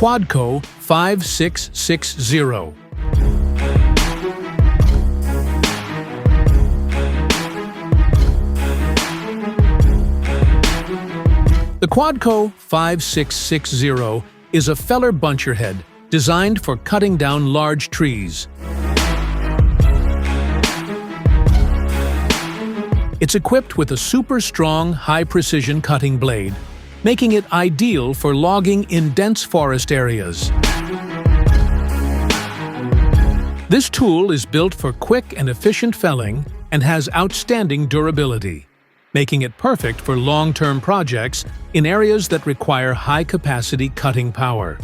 Quadco 5660. The Quadco 5660 is a feller buncher head designed for cutting down large trees. It's equipped with a super strong, high-precision cutting blade, making it ideal for logging in dense forest areas. This tool is built for quick and efficient felling and has outstanding durability, making it perfect for long-term projects in areas that require high-capacity cutting power.